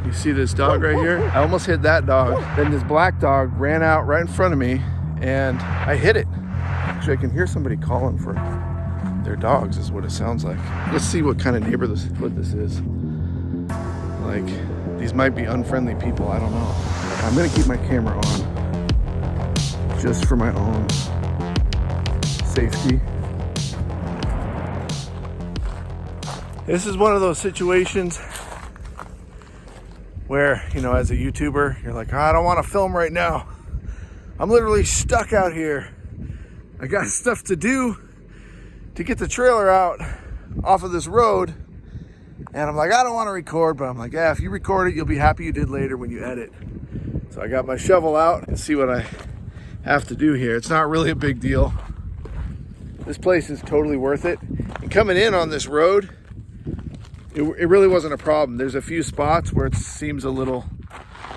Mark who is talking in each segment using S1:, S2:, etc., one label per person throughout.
S1: You see this dog right here? I almost hit that dog. Then this black dog ran out right in front of me and I hit it. Actually, I can hear somebody calling for their dogs is what it sounds like. Let's see what kind of neighborhood this is. Like, these might be unfriendly people, I don't know. I'm gonna keep my camera on just for my own safety. This is one of those situations where, you know, as a YouTuber, you're like, oh, I don't want to film right now. I'm literally stuck out here. I got stuff to do to get the trailer out off of this road. And I'm like, I don't want to record, but I'm like, yeah, if you record it, you'll be happy you did later when you edit. So I got my shovel out and see what I have to do here. It's not really a big deal. This place is totally worth it. And coming in on this road, it really wasn't a problem. There's a few spots where it seems a little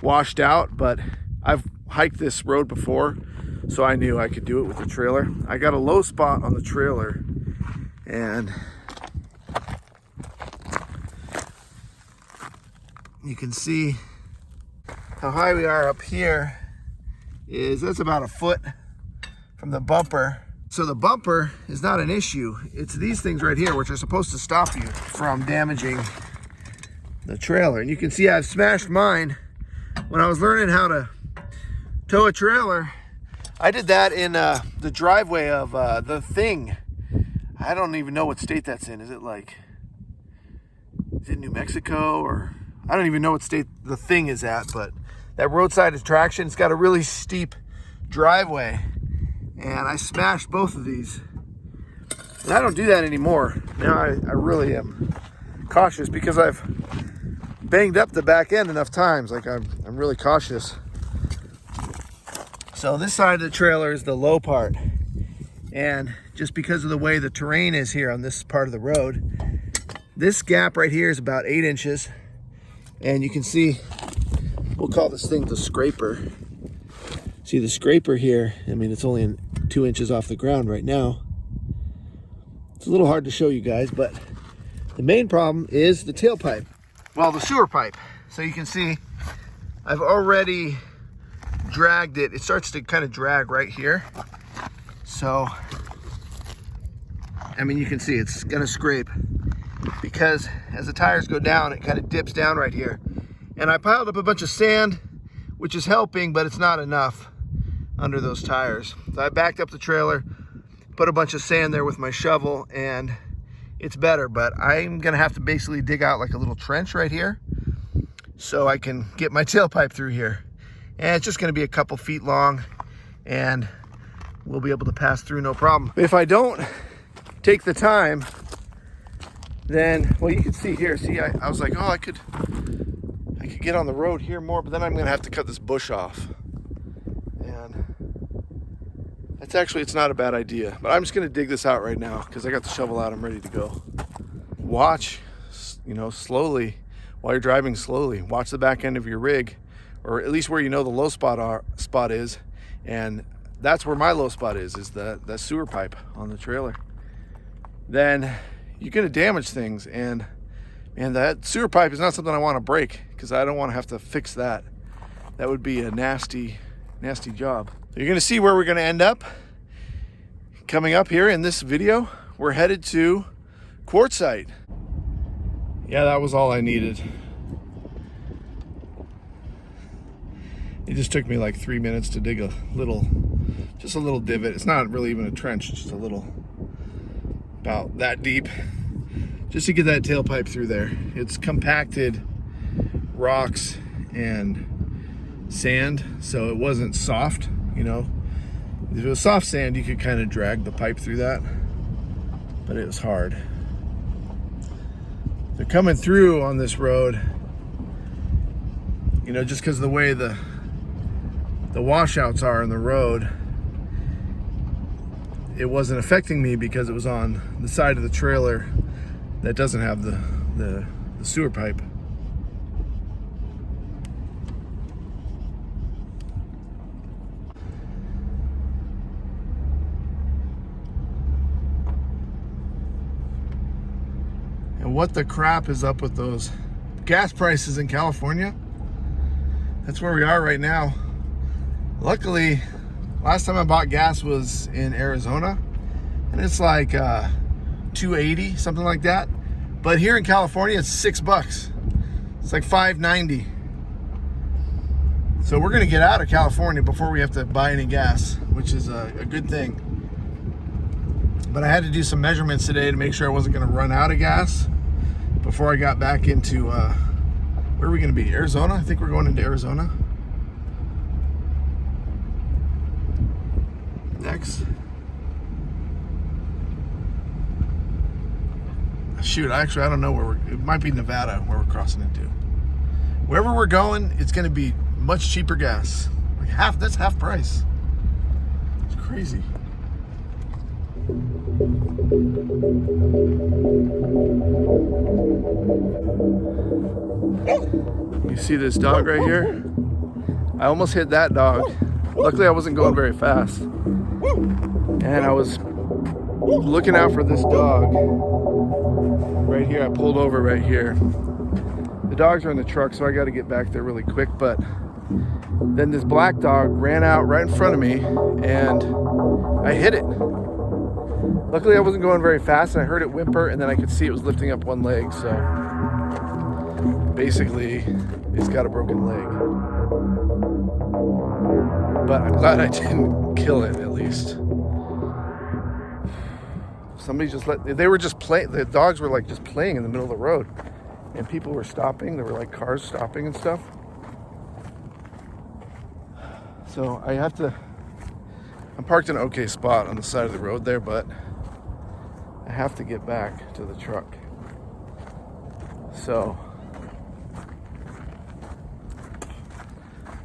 S1: washed out, but I've hiked this road before, so I knew I could do it with the trailer. I got a low spot on the trailer, and you can see how high we are up here. That's about a foot from the bumper. So the bumper is not an issue. It's these things right here which are supposed to stop you from damaging the trailer. And you can see I've smashed mine. When I was learning how to tow a trailer, I did that in the driveway of the Thing. I don't even know what state that's in. Is it New Mexico, or I don't even know what state the Thing is at, but that roadside attraction, it's got a really steep driveway. And I smashed both of these. And I don't do that anymore. Now I really am cautious because I've banged up the back end enough times. Like I'm really cautious. So this side of the trailer is the low part. And just because of the way the terrain is here on this part of the road, this gap right here is about 8 inches. And you can see, we'll call this thing the scraper. See the scraper here, I mean, it's only 2 inches off the ground right now. It's a little hard to show you guys, but the main problem is the tailpipe. Well, the sewer pipe. So you can see I've already dragged it. It starts to kind of drag right here. So, I mean, you can see it's gonna scrape because as the tires go down, it kind of dips down right here. And I piled up a bunch of sand, which is helping, but it's not enough under those tires. So I backed up the trailer, put a bunch of sand there with my shovel, and it's better, but I'm gonna have to basically dig out like a little trench right here so I can get my tailpipe through here. And it's just gonna be a couple feet long and we'll be able to pass through no problem. If I don't take the time, then, well, you can see here, see, I was like, oh, I could get on the road here more, but then I'm gonna have to cut this bush off. And it's not a bad idea, but I'm just gonna dig this out right now because I got the shovel out, I'm ready to go. Watch, you know, slowly, while you're driving slowly, watch the back end of your rig, or at least where you know the low spot is, and that's where my low spot is that sewer pipe on the trailer. Then you're gonna damage things, and that sewer pipe is not something I want to break because I don't want to have to fix that. That would be a nasty, nasty job. You're going to see where we're going to end up. Coming up here in this video, we're headed to Quartzsite. Yeah, that was all I needed. It just took me like 3 minutes to dig just a little divot. It's not really even a trench, it's just a little, about that deep, just to get that tailpipe through there. It's compacted rocks and sand, so it wasn't soft, you know. If it was soft sand, you could kind of drag the pipe through that, but it was hard. They're coming through on this road, you know, just because of the way the washouts are in the road. It wasn't affecting me because it was on the side of the trailer that doesn't have the sewer pipe. And what the crap is up with those gas prices in California. That's where we are right now. Luckily, last time I bought gas was in Arizona, and it's like $2.80, something like that. But here in California, it's $6. It's like $5.90. So we're gonna get out of California before we have to buy any gas, which is a good thing. But I had to do some measurements today to make sure I wasn't gonna run out of gas before I got back into, where are we gonna be? Arizona? I think we're going into Arizona next. Shoot, I don't know where it might be Nevada where we're crossing into. Wherever we're going, it's gonna be much cheaper gas. Like that's half price. It's crazy. You see this dog right here? I almost hit that dog. Luckily I wasn't going very fast. And I was looking out for this dog right here. I pulled over right here. The dogs are in the truck, so I got to get back there really quick. But then this black dog ran out right in front of me, and I hit it. Luckily, I wasn't going very fast, and I heard it whimper, and then I could see it was lifting up one leg. So basically, it's got a broken leg. But I'm glad I didn't kill it, at least. Somebody just they were just playing. The dogs were like just playing in the middle of the road, and people were stopping. There were like cars stopping and stuff. So I'm parked in an okay spot on the side of the road there, but I have to get back to the truck. So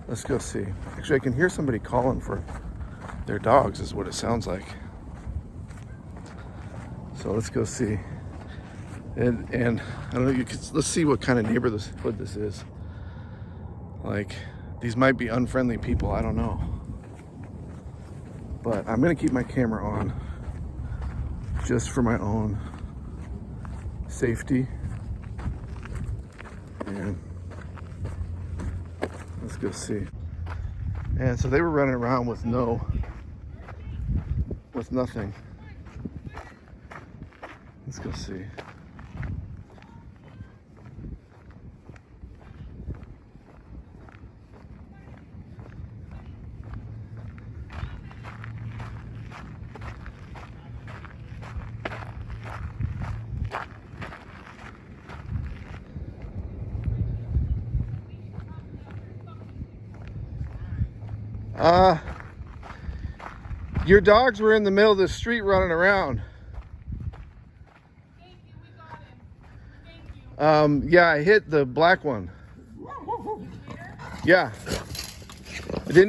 S1: let's go see. Actually, I can hear somebody calling for their dogs is what it sounds like. So let's go see. And I don't know, let's see what kind of neighborhood this is. Like, these might be unfriendly people, I don't know. But I'm gonna keep my camera on just for my own safety. And let's go see. And so they were running around with nothing. Let's go see. Your dogs were in the middle of the street running around.
S2: Thank you, we got him. Thank you.
S1: Yeah, I hit the black one. Yeah.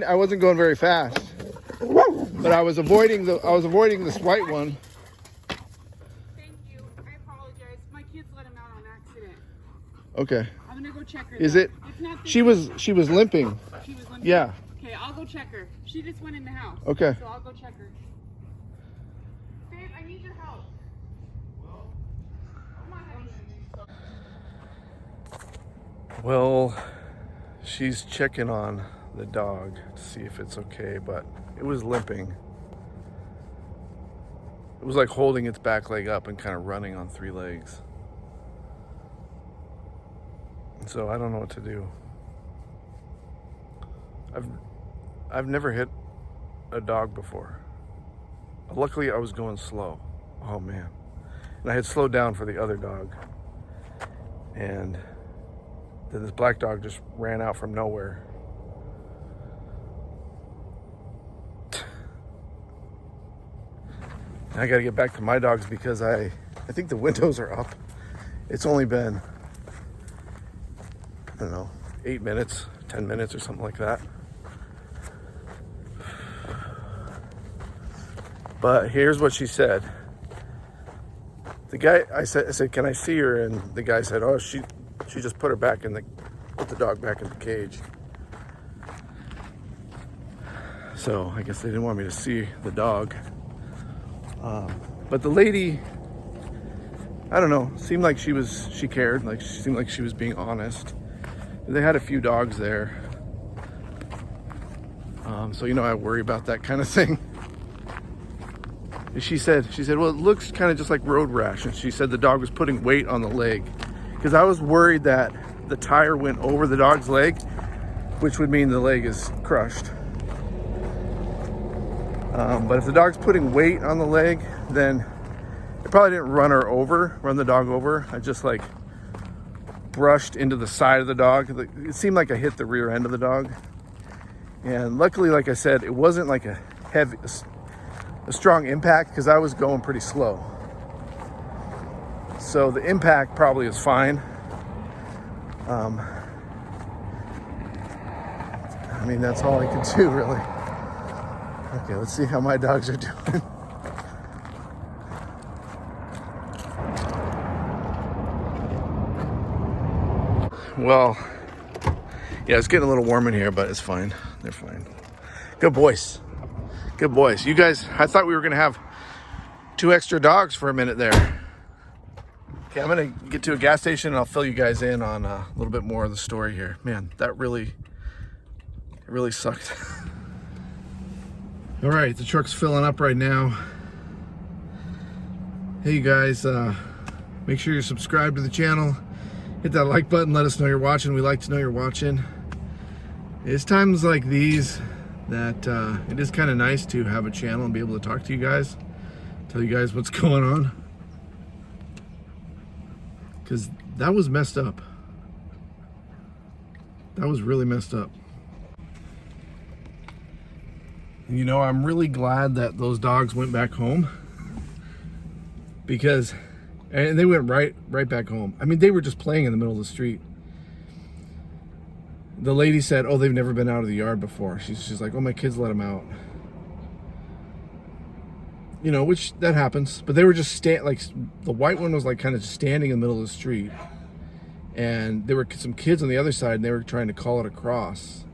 S1: I wasn't going very fast. But I was avoiding this white one.
S2: Thank you. I apologize. My kids let him out on accident.
S1: Okay.
S2: I'm gonna go check her.
S1: Is it? She was limping.
S2: She was limping?
S1: Yeah.
S2: Okay, I'll go check her. She just went in the house.
S1: Okay.
S2: So I'll go check her. Babe, I need your help. Come on, honey.
S1: Well, she's checking on the dog to see if it's okay, but it was limping. It was like holding its back leg up and kind of running on three legs. So I don't know what to do. I've never hit a dog before. Luckily, I was going slow. Oh man. And I had slowed down for the other dog. And then this black dog just ran out from nowhere. I gotta get back to my dogs because I think the windows are up. It's only been, I don't know, 8 minutes, 10 minutes or something like that. But here's what she said. The guy, I said, can I see her? And the guy said, oh, she just put the dog back in the cage. So I guess they didn't want me to see the dog. But the lady I don't know, seemed like she cared, like she seemed like she was being honest. They had a few dogs there. So, you know, I worry about that kind of thing. She said, well, it looks kind of just like road rash. And she said the dog was putting weight on the leg. Because I was worried that the tire went over the dog's leg, which would mean the leg is crushed. But if the dog's putting weight on the leg, then it probably didn't run the dog over. I just like brushed into the side of the dog. It seemed like I hit the rear end of the dog. And luckily, like I said, it wasn't like a strong impact because I was going pretty slow. So the impact probably is fine. I mean, that's all I can do, really. Okay, let's see how my dogs are doing. Well, yeah, it's getting a little warm in here, but it's fine. They're fine. Good boys. Good boys. You guys, I thought we were going to have 2 extra dogs for a minute there. Okay, I'm going to get to a gas station and I'll fill you guys in on a little bit more of the story here. Man, that really sucked. All right, the truck's filling up right now. Hey, you guys, make sure you're subscribed to the channel. Hit that like button, let us know you're watching. We like to know you're watching. It's times like these that it is kind of nice to have a channel and be able to talk to you guys, tell you guys what's going on. Because that was messed up. That was really messed up. And, you know, I'm really glad that those dogs went back home. Because, and they went right back home. I mean, they were just playing in the middle of the street. The lady said, oh, they've never been out of the yard before. She's like, oh, my kids let them out. You know, which that happens. But they were just like the white one was like kind of standing in the middle of the street. And there were some kids on the other side and they were trying to call it across.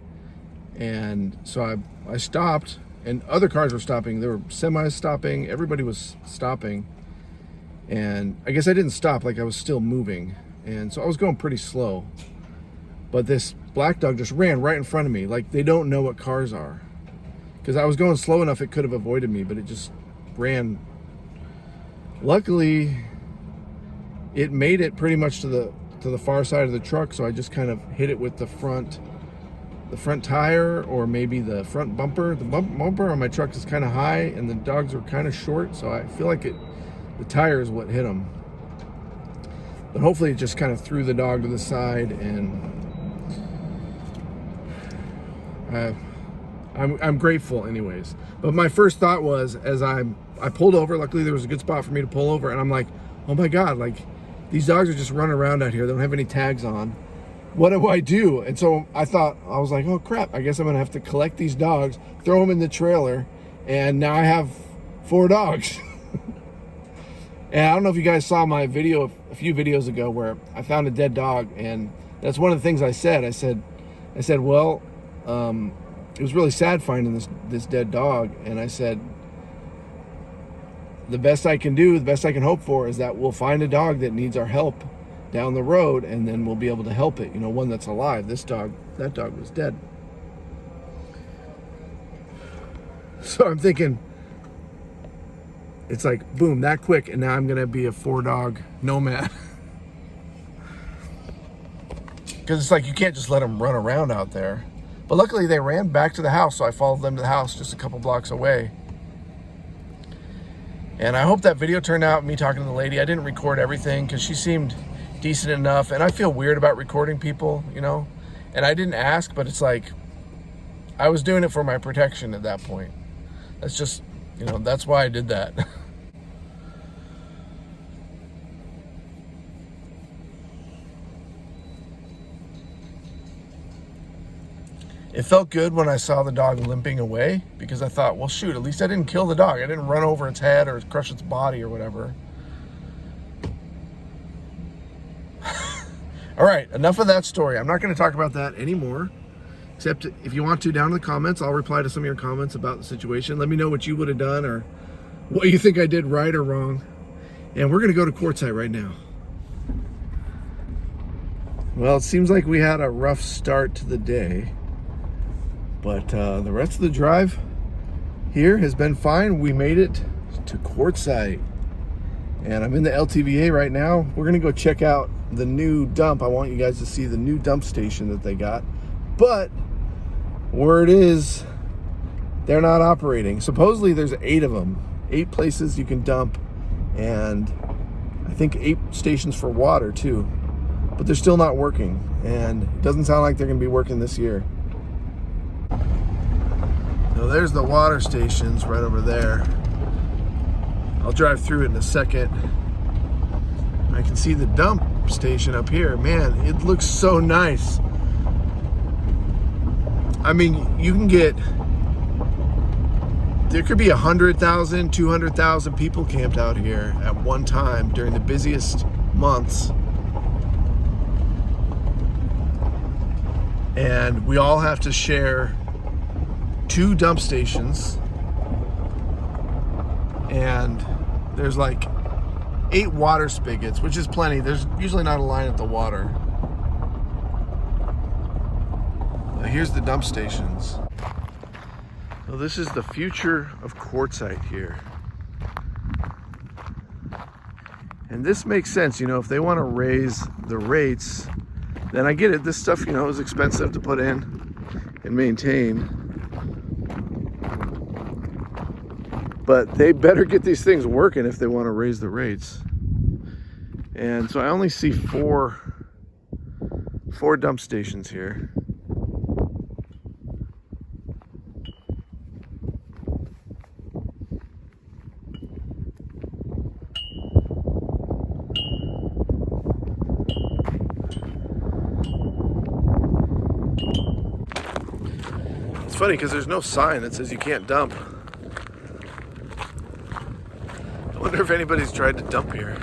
S1: And so I stopped and other cars were stopping. There were semis stopping. Everybody was stopping. And I guess I didn't stop, like I was still moving. And so I was going pretty slow. But this black dog just ran right in front of me. Like they don't know what cars are. Because I was going slow enough it could have avoided me, but it just ran. Luckily, it made it pretty much to the far side of the truck, so I just kind of hit it with the front tire or maybe the front bumper. The bumper on my truck is kind of high and the dogs are kind of short, so I feel like the tire is what hit them. But hopefully it just kind of threw the dog to the side, and I'm grateful anyways. But my first thought was, as I pulled over, luckily there was a good spot for me to pull over, and I'm like, oh my God, like these dogs are just running around out here. They don't have any tags on. What do I do? And so I was like, oh crap, I guess I'm gonna have to collect these dogs, throw them in the trailer, and now I have 4 dogs. And I don't know if you guys saw my video a few videos ago where I found a dead dog, and that's one of the things I said. I said, well, it was really sad finding this dead dog, and I said, the best I can do, the best I can hope for is that we'll find a dog that needs our help down the road, and then we'll be able to help it. You know, one that's alive. That dog was dead. So I'm thinking, it's like, boom, that quick, and now I'm gonna be a 4-dog nomad. Because it's like, you can't just let them run around out there. But luckily they ran back to the house, so I followed them to the house just a couple blocks away. And I hope that video turned out, me talking to the lady. I didn't record everything because she seemed decent enough, and I feel weird about recording people, you know. And I didn't ask, but it's like, I was doing it for my protection at that point. That's just, you know, that's why I did that. It felt good when I saw the dog limping away, because I thought, well, shoot, at least I didn't kill the dog. I didn't run over its head or crush its body or whatever. All right, enough of that story. I'm not going to talk about that anymore, except if you want to, down in the comments, I'll reply to some of your comments about the situation. Let me know what you would have done or what you think I did right or wrong. And we're gonna go to Quartzsite right now. Well, it seems like we had a rough start to the day, but the rest of the drive here has been fine. We made it to Quartzsite, and I'm in the LTVA right now. We're gonna go check out the new dump. I want you guys to see the new dump station that they got, but word is they're not operating. Supposedly there's 8 of them, 8 places you can dump, and I think 8 stations for water too. But they're still not working, and it doesn't sound like they're gonna be working this year. So there's the water stations right over there. I'll drive through it in a second. I can see the dump station up here. Man, it looks so nice. I mean, you can get, there could be 100,000, 200,000 people camped out here at one time during the busiest months. And we all have to share 2 dump stations, and there's like 8 water spigots, which is plenty. There's usually not a line at the water. Here's the dump stations. So this is the future of Quartzsite here. And this makes sense, you know, if they want to raise the rates, then I get it. This stuff, you know, is expensive to put in and maintain. But they better get these things working if they want to raise the rates. And so I only see four dump stations here. It's funny because there's no sign that says you can't dump. I wonder if anybody's tried to dump here.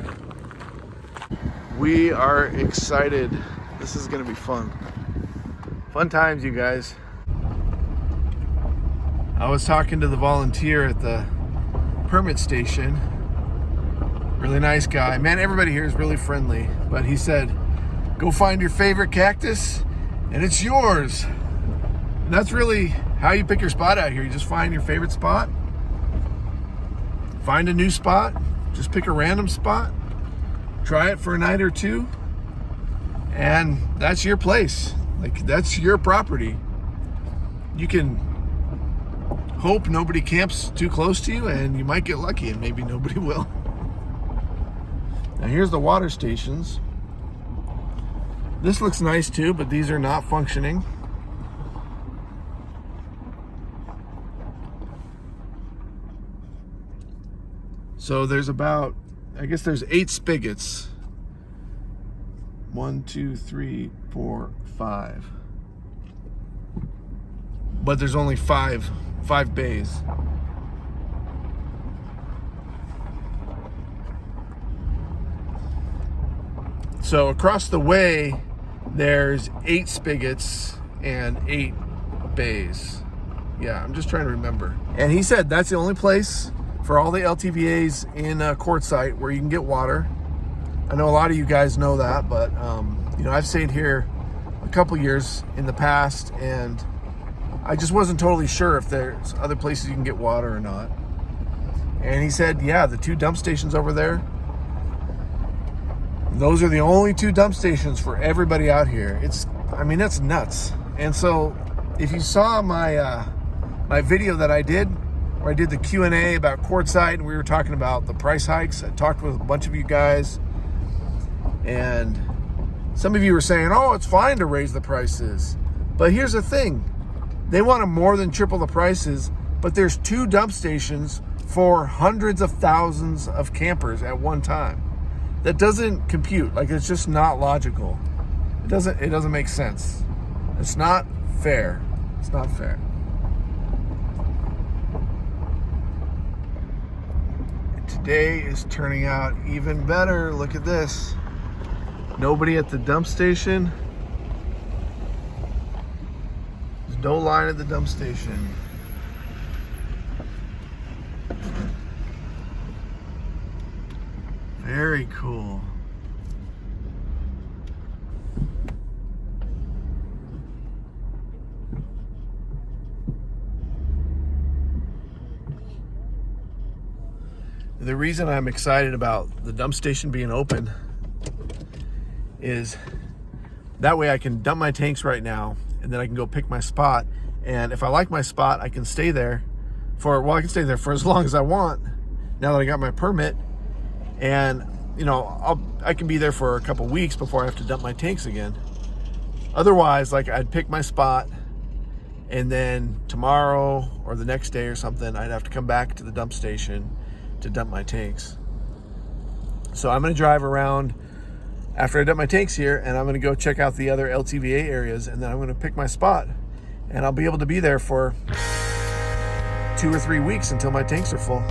S1: We are excited. This is gonna be fun. Fun times, you guys. I was talking to the volunteer at the permit station. Really nice guy. Man, everybody here is really friendly. But he said, go find your favorite cactus and it's yours. And that's really how you pick your spot out here. You just find your favorite spot. Find a new spot. Just pick a random spot. Try it for a night or 2. And that's your place. Like, that's your property. You can hope nobody camps too close to you, and you might get lucky and maybe nobody will. Now here's the water stations. This looks nice too, but these are not functioning. So there's about, I guess there's 8 spigots. 1, 2, 3, 4, 5. But there's only 5 bays. So across the way, there's 8 spigots and 8 bays. Yeah, I'm just trying to remember. And he said that's the only place for all the LTVAs in Quartzsite where you can get water. I know a lot of you guys know that, but you know, I've stayed here a couple years in the past, and I just wasn't totally sure if there's other places you can get water or not. And he said, yeah, the 2 dump stations over there, those are the only 2 dump stations for everybody out here. I mean, that's nuts. And so if you saw my my video that I did, where I did the Q&A about Quartzsite, and we were talking about the price hikes. I talked with a bunch of you guys, and some of you were saying, oh, it's fine to raise the prices. But here's the thing. They want to more than triple the prices, but there's 2 dump stations for hundreds of thousands of campers at one time. That doesn't compute. Like, it's just not logical. It doesn't make sense. It's not fair. It's not fair. Today is turning out even better. Look at this. Nobody at the dump station. There's no line at the dump station. Very cool. The reason I'm excited about the dump station being open is that way I can dump my tanks right now, and then I can go pick my spot. And if I like my spot, I can stay there I can stay there for as long as I want now that I got my permit. And you know, I can be there for a couple weeks before I have to dump my tanks again. Otherwise, like, I'd pick my spot, and then tomorrow or the next day or something, I'd have to come back to the dump station to dump my tanks. So I'm going to drive around after I dump my tanks here, and I'm going to go check out the other LTVA areas, and then I'm going to pick my spot, and I'll be able to be there for 2 or 3 weeks until my tanks are full.